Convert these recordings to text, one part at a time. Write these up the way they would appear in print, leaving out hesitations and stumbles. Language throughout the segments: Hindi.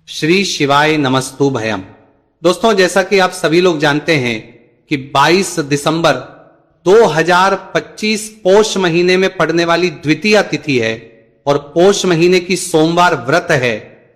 श्री शिवाय नमस्तु भयम। दोस्तों, जैसा कि आप सभी लोग जानते हैं कि 22 दिसंबर 2025 पोष महीने में पड़ने वाली द्वितीया तिथि है और पोष महीने की सोमवार व्रत है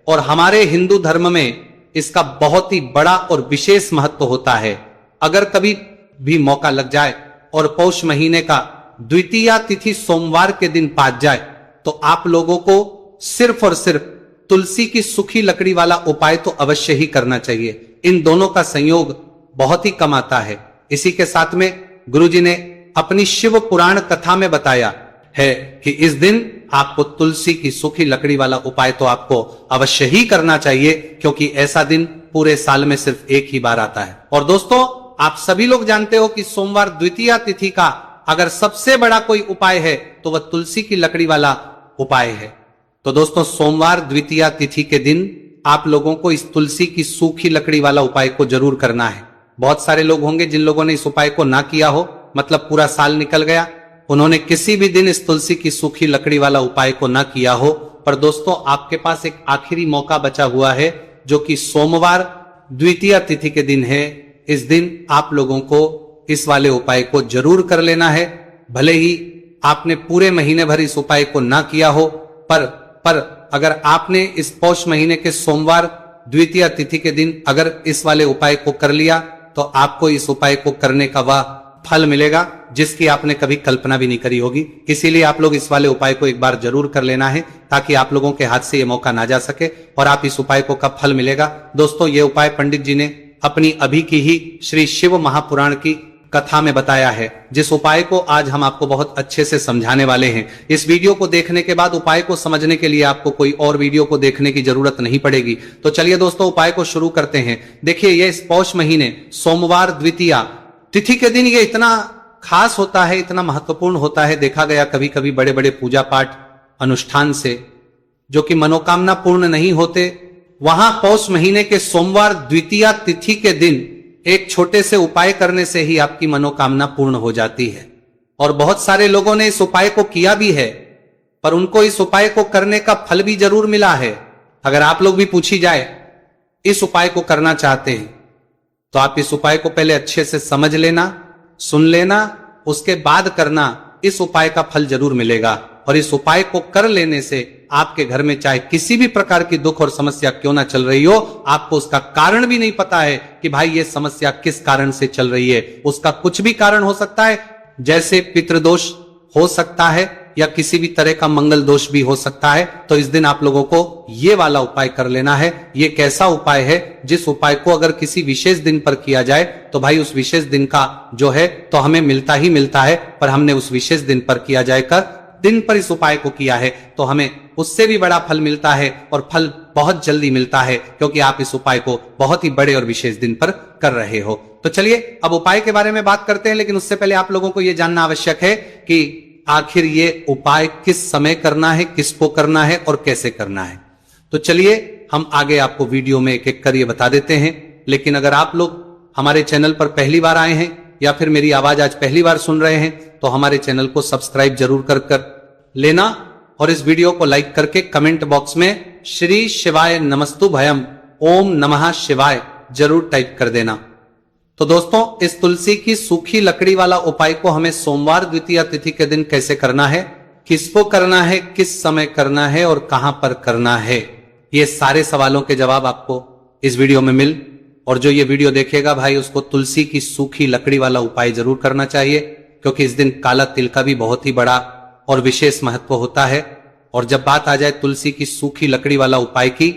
और हमारे हिंदू धर्म में इसका बहुत ही बड़ा और विशेष महत्व होता है। अगर कभी भी मौका लग जाए और पौष महीने का द्वितीया तिथि सोमवार के दिन पास जाए तो आप लोगों को सिर्फ और सिर्फ तुलसी की सूखी लकड़ी वाला उपाय तो अवश्य ही करना चाहिए। इन दोनों का संयोग बहुत ही कम आता है। इसी के साथ में गुरुजी ने अपनी शिव पुराण कथा में बताया है कि इस दिन आपको तुलसी की सूखी लकड़ी वाला उपाय तो आपको अवश्य ही करना चाहिए, क्योंकि ऐसा दिन पूरे साल में सिर्फ एक ही बार आता है। और दोस्तों, आप सभी लोग जानते हो कि सोमवार द्वितीया तिथि का अगर सबसे बड़ा कोई उपाय है तो वह तुलसी की लकड़ी वाला उपाय है। तो दोस्तों, सोमवार द्वितीया तिथि के दिन आप लोगों को इस तुलसी की सूखी लकड़ी वाला उपाय को जरूर करना है। बहुत सारे लोग होंगे जिन लोगों ने इस उपाय को ना किया हो, मतलब पूरा साल निकल गया, उन्होंने किसी भी दिन इस तुलसी की सूखी लकड़ी वाला उपाय को ना किया हो। पर दोस्तों, आपके पास एक आखिरी मौका बचा हुआ है जो कि सोमवार द्वितीया तिथि के दिन है। इस दिन आप लोगों को इस वाले उपाय को जरूर कर लेना है। भले ही आपने पूरे महीने भर इस उपाय को ना किया हो, पर अगर आपने इस पौष महीने के सोमवार द्वितीया तिथि के दिन अगर इस वाले उपाय को कर लिया तो आपको इस उपाय को करने का वह फल मिलेगा जिसकी आपने कभी कल्पना भी नहीं करी होगी। इसीलिए आप लोग इस वाले उपाय को एक बार जरूर कर लेना है ताकि आप लोगों के हाथ से यह मौका ना जा सके। और आप इस उपाय को कब फल मिलेगा? दोस्तों, ये उपाय पंडित जी ने अपनी अभी की ही श्री शिव महापुराण की कथा में बताया है, जिस उपाय को आज हम आपको बहुत अच्छे से समझाने वाले हैं। इस वीडियो को देखने के बाद उपाय को समझने के लिए आपको कोई और वीडियो को देखने की जरूरत नहीं पड़ेगी। तो चलिए दोस्तों, उपाय को शुरू करते हैं। देखिए, ये इस पौष महीने सोमवार द्वितीया तिथि के दिन ये इतना खास होता है, इतना महत्वपूर्ण होता है। देखा गया कभी कभी बड़े बड़े पूजा पाठ अनुष्ठान से जो कि मनोकामना पूर्ण नहीं होते, वहां पौष महीने के सोमवार द्वितीया तिथि के दिन एक छोटे से उपाय करने से ही आपकी मनोकामना पूर्ण हो जाती है। और बहुत सारे लोगों ने इस उपाय को किया भी है, पर उनको इस उपाय को करने का फल भी जरूर मिला है। अगर आप लोग भी पूछी जाए इस उपाय को करना चाहते हैं तो आप इस उपाय को पहले अच्छे से समझ लेना, सुन लेना, उसके बाद करना। इस उपाय का फल जरूर मिलेगा। और इस उपाय को कर लेने से आपके घर में चाहे किसी भी प्रकार की दुख और समस्या क्यों ना चल रही हो, आपको उसका कारण भी नहीं पता है कि भाई ये समस्या किस कारण से चल रही है। उसका कुछ भी कारण हो सकता है, जैसे पितृदोष हो सकता है या किसी भी तरह का मंगल दोष भी हो सकता है। तो इस दिन आप लोगों को ये वाला उपाय कर लेना है। ये कैसा उपाय है जिस उपाय को अगर किसी विशेष दिन पर किया जाए तो भाई उस विशेष दिन का जो है तो हमें मिलता ही मिलता है, पर हमने उस विशेष दिन पर किया जाएकर दिन पर इस उपाय को किया है तो हमें उससे भी बड़ा फल मिलता है और फल बहुत जल्दी मिलता है, क्योंकि आप इस उपाय को बहुत ही बड़े और विशेष दिन पर कर रहे हो। तो चलिए अब उपाय के बारे में बात करते हैं, लेकिन उससे पहले आप लोगों को यह जानना आवश्यक है कि आखिर ये उपाय किस समय करना है, किसको करना है और कैसे करना है। तो चलिए हम आगे आपको वीडियो में एक एक कर ये बता देते हैं। लेकिन अगर आप लोग हमारे चैनल पर पहली बार आए हैं या फिर मेरी आवाज आज पहली बार सुन रहे हैं तो हमारे चैनल को सब्सक्राइब जरूर कर लेना और इस वीडियो को लाइक करके कमेंट बॉक्स में श्री शिवाय नमस्तु भयम ओम नमः शिवाय जरूर टाइप कर देना। तो दोस्तों, इस तुलसी की सूखी लकड़ी वाला उपाय को हमें सोमवार द्वितीया तिथि के दिन कैसे करना है, किसको करना है, किस समय करना है और कहां पर करना है, ये सारे सवालों के जवाब आपको इस वीडियो में मिल। और जो ये वीडियो देखेगा भाई उसको तुलसी की सूखी लकड़ी वाला उपाय जरूर करना चाहिए, क्योंकि इस दिन काला तिल का भी बहुत ही बड़ा और विशेष महत्व होता है। और जब बात आ जाए तुलसी की सूखी लकड़ी वाला उपाय की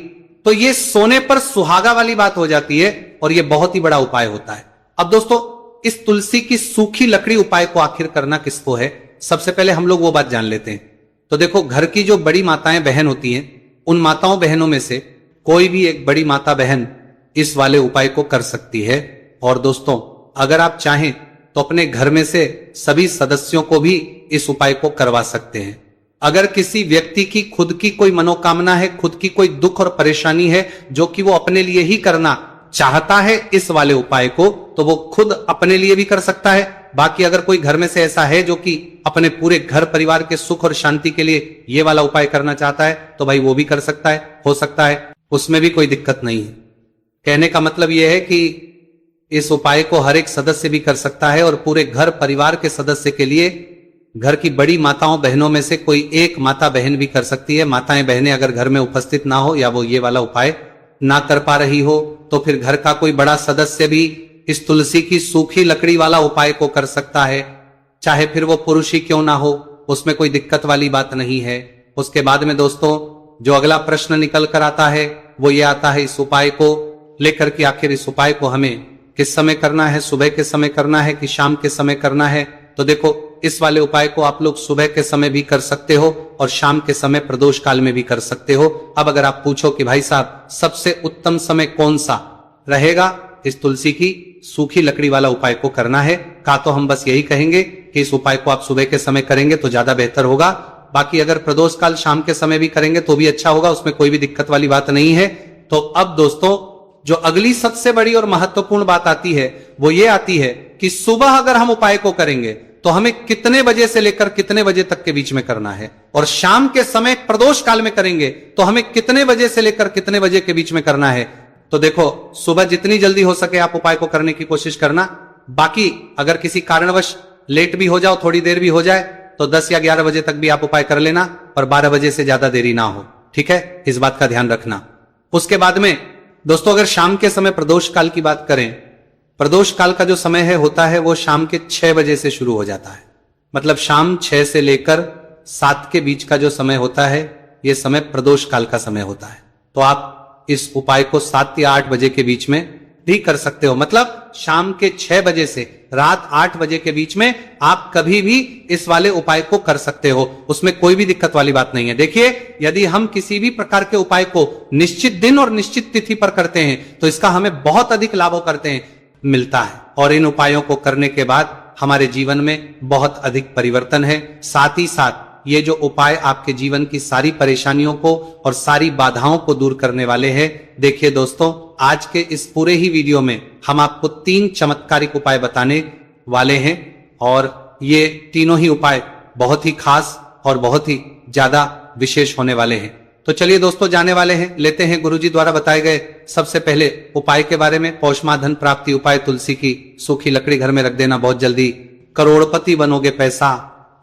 तो ये सोने पर सुहागा वाली बात हो जाती है और ये बहुत ही बड़ा उपाय होता है। अब दोस्तों, इस तुलसी की सूखी लकड़ी उपाय को आखिर करना किसको है, सबसे पहले हम लोग वो बात जान लेते हैं। तो देखो, घर की जो बड़ी माताएं बहन होती हैं, उन माताओं बहनों में से कोई भी एक बड़ी माता बहन इस वाले उपाय को कर सकती है। और दोस्तों, अगर आप चाहें तो अपने घर में से सभी सदस्यों को भी इस उपाय को करवा सकते हैं। अगर किसी व्यक्ति की खुद की कोई मनोकामना है, खुद की कोई दुख और परेशानी है जो कि वो अपने लिए ही करना चाहता है इस वाले उपाय को, तो वो खुद अपने लिए भी कर सकता है। बाकी अगर कोई घर में से ऐसा है जो कि अपने पूरे घर परिवार के सुख और शांति के लिए ये वाला उपाय करना चाहता है तो भाई वो भी कर सकता है, हो सकता है। उसमें भी कोई दिक्कत नहीं है। कहने का मतलब यह है कि इस उपाय को हर एक सदस्य भी कर सकता है और पूरे घर परिवार के सदस्य के लिए घर की बड़ी माताओं बहनों में से कोई एक माता बहन भी कर सकती है। माताएं बहनें अगर घर में उपस्थित ना हो या वो ये वाला उपाय ना कर पा रही हो तो फिर घर का कोई बड़ा सदस्य भी इस तुलसी की सूखी लकड़ी वाला उपाय को कर सकता है, चाहे फिर वो पुरुष ही क्यों ना हो, उसमें कोई दिक्कत वाली बात नहीं है। उसके बाद में दोस्तों जो अगला प्रश्न निकल कर आता है वो ये आता है इस उपाय को लेकर कि आखिर इस उपाय को हमें किस समय करना है, सुबह के समय करना है कि शाम के समय करना है। तो देखो इस वाले उपाय को आप लोग सुबह के समय भी कर सकते हो और शाम के समय प्रदोष काल में भी कर सकते हो। अब अगर आप पूछो कि भाई साहब सबसे उत्तम समय कौन सा रहेगा इस तुलसी की सूखी लकड़ी वाला उपाय को करना है, का तो हम बस यही कहेंगे कि इस उपाय को आप सुबह के समय करेंगे तो ज्यादा बेहतर होगा। बाकी अगर प्रदोष काल शाम के समय भी करेंगे तो भी अच्छा होगा, उसमें कोई भी दिक्कत वाली बात नहीं है। तो अब दोस्तों जो अगली सबसे बड़ी और महत्वपूर्ण बात आती है वो ये आती है कि सुबह अगर हम उपाय को करेंगे तो हमें कितने बजे से लेकर कितने बजे तक के बीच में करना है, और शाम के समय प्रदोष काल में करेंगे तो हमें कितने बजे से लेकर कितने बजे के बीच में करना है। तो देखो सुबह जितनी जल्दी हो सके आप उपाय को करने की कोशिश करना। बाकी अगर किसी कारणवश लेट भी हो जाओ, थोड़ी देर भी हो जाए तो 10 या 11 बजे तक भी आप उपाय कर लेना, पर 12 बजे से ज्यादा देरी ना हो, ठीक है, इस बात का ध्यान रखना। उसके बाद में दोस्तों अगर शाम के समय प्रदोष काल की बात करें, प्रदोष काल का जो समय है होता है वो शाम के 6 बजे से शुरू हो जाता है। मतलब शाम 6 से लेकर 7 के बीच का जो समय होता है ये समय प्रदोष काल का समय होता है। तो आप इस उपाय को 7 या 8 बजे के बीच में भी कर सकते हो। मतलब शाम के 6 बजे से रात 8 बजे के बीच में आप कभी भी इस वाले उपाय को कर सकते हो, उसमें कोई भी दिक्कत वाली बात नहीं है। देखिए यदि हम किसी भी प्रकार के उपाय को निश्चित दिन और निश्चित तिथि पर करते हैं तो इसका हमें बहुत अधिक लाभ करते हैं मिलता है, और इन उपायों को करने के बाद हमारे जीवन में बहुत अधिक परिवर्तन है। साथ ही साथ ये जो उपाय आपके जीवन की सारी परेशानियों को और सारी बाधाओं को दूर करने वाले हैं। देखिए दोस्तों आज के इस पूरे ही वीडियो में हम आपको 3 चमत्कारिक उपाय बताने वाले हैं और ये तीनों ही उपाय बहुत ही खास और बहुत ही ज्यादा विशेष होने वाले हैं। तो चलिए दोस्तों जाने वाले हैं, लेते हैं गुरुजी द्वारा बताए गए सबसे पहले उपाय के बारे में। पौषमा धन प्राप्ति उपाय, तुलसी की सूखी लकड़ी घर में रख देना, बहुत जल्दी करोड़पति बनोगे, पैसा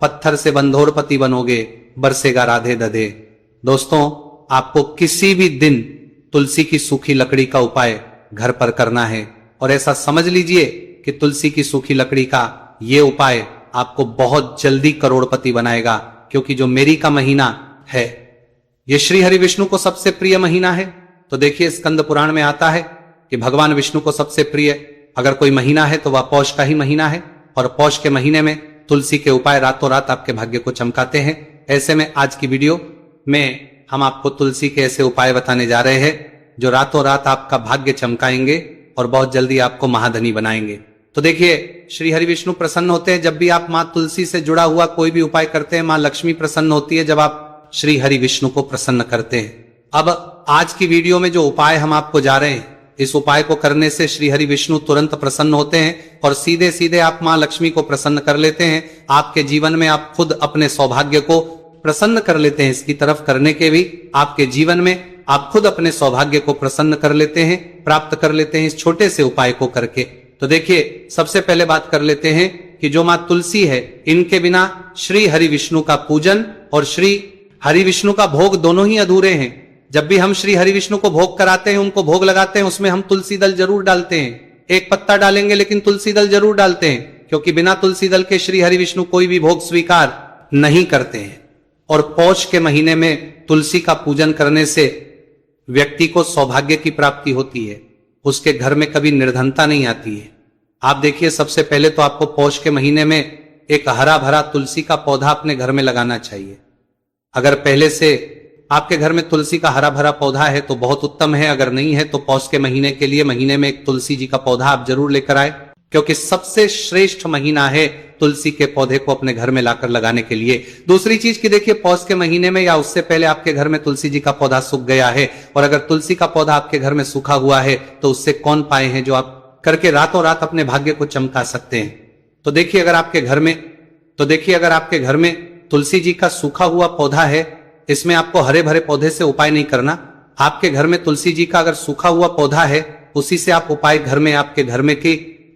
पत्थर से बंधोरपति बनोगे, बरसेगा राधे दधे। दोस्तों आपको किसी भी दिन तुलसी की सूखी लकड़ी का उपाय घर पर करना है और ऐसा समझ लीजिए कि तुलसी की सूखी लकड़ी का ये उपाय आपको बहुत जल्दी करोड़पति बनाएगा, क्योंकि जो मेरी का महीना है ये श्री हरि विष्णु को सबसे प्रिय महीना है। तो देखिए स्कंद पुराण में आता है कि भगवान विष्णु को सबसे प्रिय अगर कोई महीना है तो वह पौष का ही महीना है, और पौष के महीने में तुलसी के उपाय रातों रात आपके भाग्य को चमकाते हैं। ऐसे में आज की वीडियो में हम आपको तुलसी के ऐसे उपाय बताने जा रहे हैं जो रातों रात आपका भाग्य चमकाएंगे और बहुत जल्दी आपको महाधनी बनाएंगे। तो देखिए श्री हरि विष्णु प्रसन्न होते हैं जब भी आप माँ तुलसी से जुड़ा हुआ कोई भी उपाय करते हैं। माँ लक्ष्मी प्रसन्न होती है जब आप श्री हरि विष्णु को प्रसन्न करते हैं। अब आज की वीडियो में जो उपाय हम आपको जा रहे हैं, इस उपाय को करने से श्री हरि विष्णु तुरंत प्रसन्न होते हैं और सीधे सीधे आप माँ लक्ष्मी को प्रसन्न कर लेते हैं। आपके जीवन में आप खुद अपने सौभाग्य को प्रसन्न कर लेते हैं। इसकी तरफ करने के भी आपके जीवन में आप खुद अपने सौभाग्य को प्रसन्न कर लेते हैं, प्राप्त कर लेते हैं इस छोटे से उपाय को करके। तो देखिए सबसे पहले बात कर लेते हैं कि जो माँ तुलसी है इनके बिना श्री हरि विष्णु का पूजन और श्री हरि विष्णु का भोग दोनों ही अधूरे हैं। जब भी हम श्री हरि विष्णु को भोग कराते हैं, उनको भोग लगाते हैं, उसमें हम तुलसी दल जरूर डालते हैं। एक पत्ता डालेंगे लेकिन तुलसी दल जरूर डालते हैं, क्योंकि बिना तुलसी दल के श्री हरि विष्णु कोई भी भोग स्वीकार नहीं करते हैं। और पौष के महीने में तुलसी का पूजन करने से व्यक्ति को सौभाग्य की प्राप्ति होती है, उसके घर में कभी निर्धनता नहीं आती है। आप देखिए सबसे पहले तो आपको पौष के महीने में एक हरा भरा तुलसी का पौधा अपने घर में लगाना चाहिए। अगर पहले से आपके घर में तुलसी का हरा भरा पौधा है तो बहुत उत्तम है, अगर नहीं है तो पौष के महीने के लिए महीने में एक तुलसी जी का पौधा आप जरूर लेकर आए, क्योंकि सबसे श्रेष्ठ महीना है तुलसी के पौधे को अपने घर में लाकर लगाने के लिए। दूसरी चीज की देखिए पौष के महीने में या उससे पहले आपके घर में तुलसी जी का पौधा सूख गया है, और अगर तुलसी का पौधा आपके घर में सूखा हुआ है तो उससे कौन पाए हैं जो आप करके रातों रात अपने भाग्य को चमका सकते हैं। तो देखिए अगर आपके घर में तुलसी जी का सूखा हुआ पौधा है, इसमें आपको हरे भरे पौधे से उपाय नहीं करना, आपके घर में तुलसी जी का अगर सूखा हुआ पौधा है, उसी से आप उपाय घर में आपके घर में की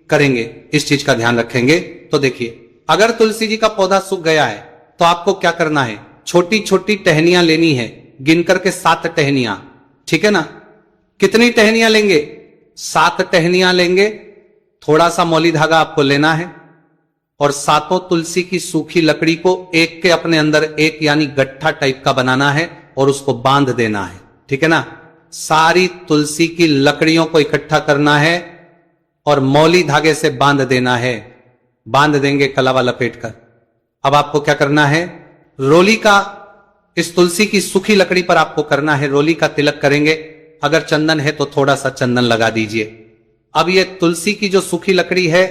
करेंगे, इस चीज का ध्यान रखेंगे। तो देखिए, अगर तुलसी जी का पौधा सूख गया है तो आपको क्या करना है, छोटी छोटी टहनियां लेनी है, गिन करके 7 टहनियां, ठीक है ना। कितनी टहनियां लेंगे, 7 टहनियां लेंगे। थोड़ा सा मौली धागा आपको लेना है और 7 तुलसी की सूखी लकड़ी को एक के अपने अंदर एक यानी गट्ठा टाइप का बनाना है और उसको बांध देना है, ठीक है ना। सारी तुलसी की लकड़ियों को इकट्ठा करना है और मौली धागे से बांध देना है। बांध देंगे कलावा लपेट कर। अब आपको क्या करना है, रोली का, इस तुलसी की सूखी लकड़ी पर आपको करना है रोली का तिलक करेंगे। अगर चंदन है तो थोड़ा सा चंदन लगा दीजिए। अब ये तुलसी की जो सूखी लकड़ी है,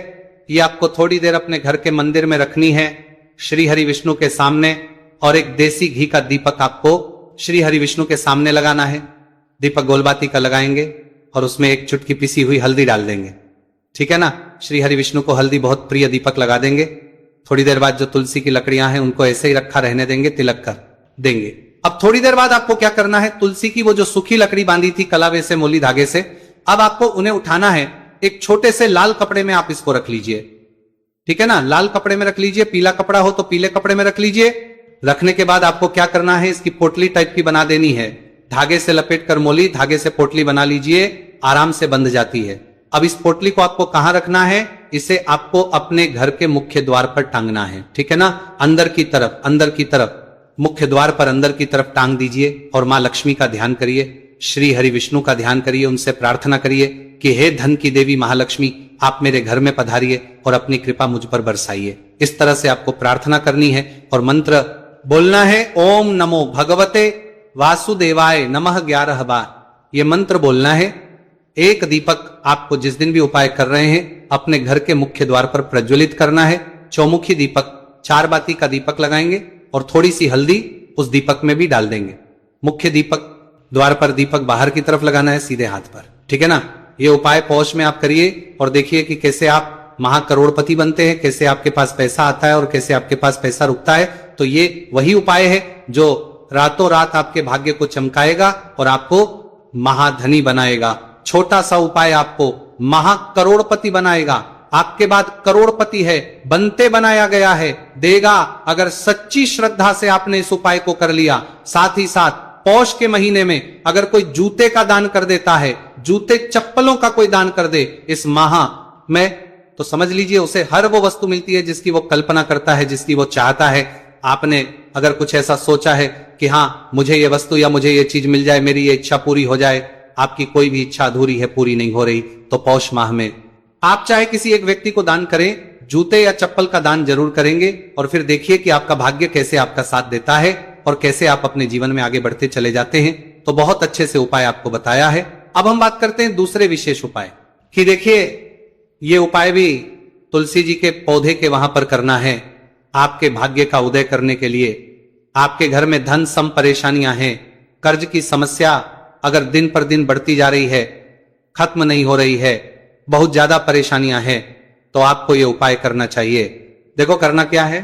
ये आपको थोड़ी देर अपने घर के मंदिर में रखनी है, श्री हरि विष्णु के सामने, और एक देसी घी का दीपक आपको श्री हरि विष्णु के सामने लगाना है। दीपक गोलबाती का लगाएंगे और उसमें एक चुटकी पिसी हुई हल्दी डाल देंगे, ठीक है ना। श्री हरि विष्णु को हल्दी बहुत प्रिय, दीपक लगा देंगे। थोड़ी देर बाद जो तुलसी की लकड़ियां हैं उनको ऐसे ही रखा रहने देंगे, तिलक कर देंगे। अब थोड़ी देर बाद आपको क्या करना है, तुलसी की वो जो सूखी लकड़ी बांधी थी कलावे से, मोली धागे से, अब आपको उन्हें उठाना है। एक छोटे से लाल कपड़े में आप इसको रख लीजिए, ठीक है ना। लाल कपड़े में रख लीजिए, पीला कपड़ा हो तो पीले कपड़े में रख लीजिए। रखने के बाद आपको क्या करना है, इसकी पोटली टाइप की बना देनी है। धागे से लपेट कर मोली, धागे से पोटली बना लीजिए, आराम से बंध जाती है। अब इस पोटली को आपको कहां रखना है, इसे आपको अपने घर के मुख्य द्वार पर टांगना है, ठीक है ना। अंदर की तरफ, अंदर की तरफ, मुख्य द्वार पर अंदर की तरफ टांग दीजिए और मां लक्ष्मी का ध्यान करिए, श्री हरि विष्णु का ध्यान करिए, उनसे प्रार्थना करिए कि हे धन की देवी महालक्ष्मी, आप मेरे घर में पधारिए और अपनी कृपा मुझ पर बरसाइए। इस तरह से आपको प्रार्थना करनी है और मंत्र बोलना है, ओम नमो भगवते वासुदेवाय नमः 11 बार। ये मंत्र बोलना है। एक दीपक आपको जिस दिन भी उपाय कर रहे हैं अपने घर के मुख्य द्वार पर प्रज्वलित करना है। चौमुखी दीपक, 4 बाती का दीपक लगाएंगे और थोड़ी सी हल्दी उस दीपक में भी डाल देंगे। मुख्य दीपक द्वार पर, दीपक बाहर की तरफ लगाना है, सीधे हाथ पर, ठीक है ना। ये उपाय पौष में आप करिए और देखिए कि कैसे आप महाकरोड़पति बनते हैं, कैसे आपके पास पैसा आता है और कैसे आपके पास पैसा रुकता है। तो ये वही उपाय है जो रातों रात आपके भाग्य को चमकाएगा और आपको महाधनी बनाएगा। छोटा सा उपाय आपको महाकरोड़पति बनाएगा। आपके बाद करोड़पति है, बनते बनाया गया है, देगा अगर सच्ची श्रद्धा से आपने इस उपाय को कर लिया। साथ ही साथ पौष के महीने में अगर कोई जूते का दान कर देता है, जूते चप्पलों का कोई दान कर दे इस माह में, तो समझ लीजिए उसे हर वो वस्तु मिलती है जिसकी वो कल्पना करता है, जिसकी वो चाहता है। आपने अगर कुछ ऐसा सोचा है कि हाँ मुझे ये वस्तु या मुझे ये चीज मिल जाए, मेरी ये इच्छा पूरी हो जाए, आपकी कोई भी इच्छा अधूरी है, पूरी नहीं हो रही, तो पौष माह में आप चाहे किसी एक व्यक्ति को दान करें, जूते या चप्पल का दान जरूर करेंगे और फिर देखिए कि आपका भाग्य कैसे आपका साथ देता है और कैसे आप अपने जीवन में आगे बढ़ते चले जाते हैं। तो बहुत अच्छे से उपाय आपको बताया है। अब हम बात करते हैं दूसरे विशेष उपाय कि देखिए ये उपाय भी तुलसी जी के पौधे के वहां पर करना है। आपके भाग्य का उदय करने के लिए, आपके घर में धन सम परेशानियां हैं, कर्ज की समस्या अगर दिन पर दिन बढ़ती जा रही है, खत्म नहीं हो रही है, बहुत ज्यादा परेशानियां हैं, तो आपको यह उपाय करना चाहिए। देखो करना क्या है,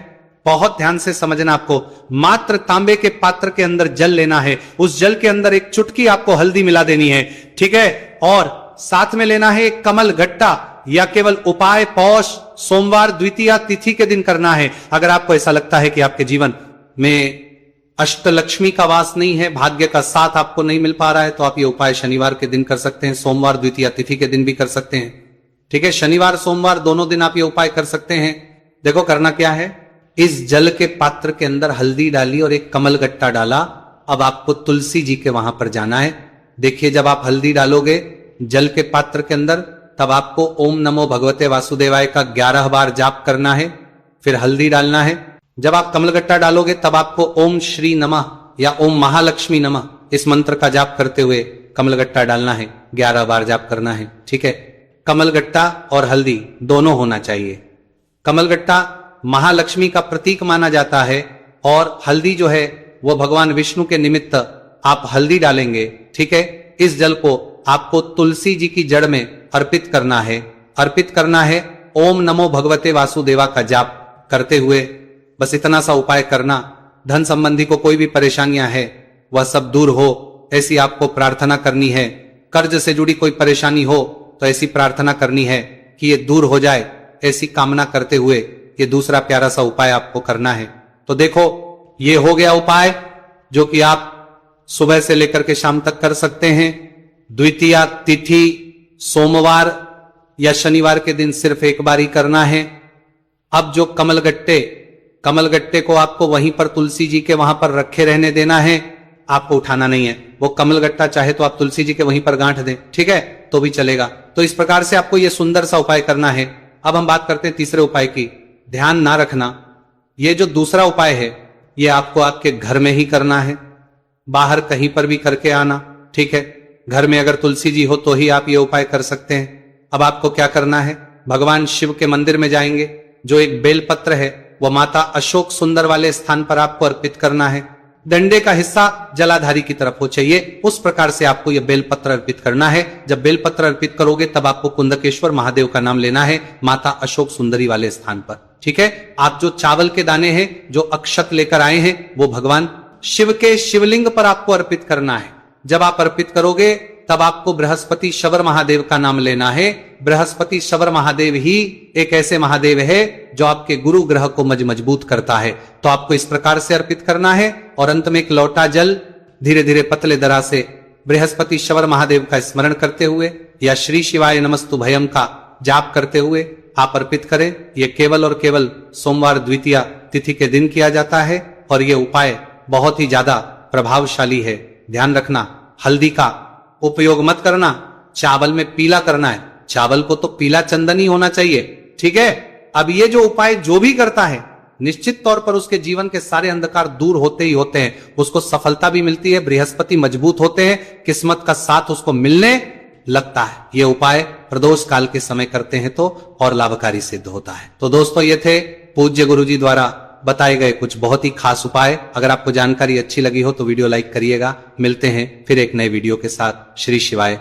बहुत ध्यान से समझना। आपको मात्र तांबे के पात्र के अंदर जल लेना है, उस जल के अंदर एक चुटकी आपको हल्दी मिला देनी है, ठीक है। और साथ में लेना है एक कमल गट्टा, या केवल उपाय पौष सोमवार द्वितीया तिथि के दिन करना है। अगर आपको ऐसा लगता है कि आपके जीवन में अष्टलक्ष्मी का वास नहीं है, भाग्य का साथ आपको नहीं मिल पा रहा है, तो आप ये उपाय शनिवार के दिन कर सकते हैं, सोमवार द्वितीया तिथि के दिन भी कर सकते हैं, ठीक है। शनिवार सोमवार दोनों दिन आप ये उपाय कर सकते हैं। देखो करना क्या है, इस जल के पात्र के अंदर हल्दी डाली और एक कमल गट्टा डाला। अब आपको तुलसी जी के वहां पर जाना है। देखिए जब आप हल्दी डालोगे जल के पात्र के अंदर, तब आपको ओम नमो भगवते वासुदेवाय का 11 बार जाप करना है, फिर हल्दी डालना है। जब आप कमलगट्टा डालोगे तब आपको ओम श्री नमः या ओम महालक्ष्मी नमः इस मंत्र का जाप करते हुए कमलगट्टा डालना है, 11 बार जाप करना है, ठीक है। कमलगट्टा और हल्दी दोनों होना चाहिए। कमलगट्टा महालक्ष्मी का प्रतीक माना जाता है और हल्दी जो है वो भगवान विष्णु के निमित्त आप हल्दी डालेंगे, ठीक है। इस जल को आपको तुलसी जी की जड़ में अर्पित करना है। अर्पित करना है ओम नमो भगवते वासुदेवा का जाप करते हुए। बस इतना सा उपाय करना, धन संबंधी को कोई भी परेशानियां है वह सब दूर हो ऐसी आपको प्रार्थना करनी है। कर्ज से जुड़ी कोई परेशानी हो तो ऐसी प्रार्थना करनी है कि ये दूर हो जाए, ऐसी कामना करते हुए ये दूसरा प्यारा सा उपाय आपको करना है। तो देखो, ये हो गया उपाय जो कि आप सुबह से लेकर के शाम तक कर सकते हैं। द्वितीया तिथि सोमवार या शनिवार के दिन सिर्फ एक बार ही करना है। अब जो कमलगट्टे को आपको वहीं पर तुलसी जी के वहां पर रखे रहने देना है, आपको उठाना नहीं है। वो कमलगट्टा चाहे तो आप तुलसी जी के वहीं पर गांठ दें, ठीक है, तो भी चलेगा। तो इस प्रकार से आपको ये सुंदर सा उपाय करना है। अब हम बात करते हैं तीसरे उपाय की। ध्यान ना रखना, ये जो दूसरा उपाय है ये आपको आपके घर में ही करना है, बाहर कहीं पर भी करके आना, ठीक है। घर में अगर तुलसी जी हो तो ही आप ये उपाय कर सकते हैं। अब आपको क्या करना है, भगवान शिव के मंदिर में जाएंगे, जो एक बेलपत्र है वह माता अशोक सुंदर वाले स्थान पर आपको अर्पित करना है। डंडे का हिस्सा जलाधारी की तरफ हो चाहिए, उस प्रकार से आपको यह बेलपत्र अर्पित करना है। जब बेलपत्र अर्पित करोगे तब आपको कुंदकेश्वर महादेव का नाम लेना है, माता अशोक सुंदरी वाले स्थान पर, ठीक है। आप जो चावल के दाने हैं, जो अक्षत लेकर आए हैं, वो भगवान शिव के शिवलिंग पर आपको अर्पित करना है। जब आप अर्पित करोगे तब आपको बृहस्पति शबर महादेव का नाम लेना है। बृहस्पति शबर महादेव ही एक ऐसे महादेव है जो आपके गुरु ग्रह को मजबूत करता है। तो आपको इस प्रकार से अर्पित करना है और अंत में एक लोटा जल धीरे धीरे पतले दरा से बृहस्पति शबर महादेव का स्मरण करते हुए या श्री शिवाय नमस्तु भयम का जाप करते हुए आप अर्पित करें। यह केवल और केवल सोमवार द्वितीया तिथि के दिन किया जाता है और यह उपाय बहुत ही ज्यादा प्रभावशाली है। ध्यान रखना, हल्दी का उपयोग मत करना, चावल में पीला करना है। चावल को तो पीला चंदन ही होना चाहिए, ठीक है। अब ये जो उपाय जो भी करता है, निश्चित तौर पर उसके जीवन के सारे अंधकार दूर होते ही होते हैं, उसको सफलता भी मिलती है, बृहस्पति मजबूत होते हैं, किस्मत का साथ उसको मिलने लगता है। ये उपाय प्रदोष काल के समय करते हैं तो और लाभकारी सिद्ध होता है। तो दोस्तों, ये थे पूज्य गुरुजी द्वारा बताए गए कुछ बहुत ही खास उपाय। अगर आपको जानकारी अच्छी लगी हो तो वीडियो लाइक करिएगा। मिलते हैं फिर एक नए वीडियो के साथ। श्री शिवाय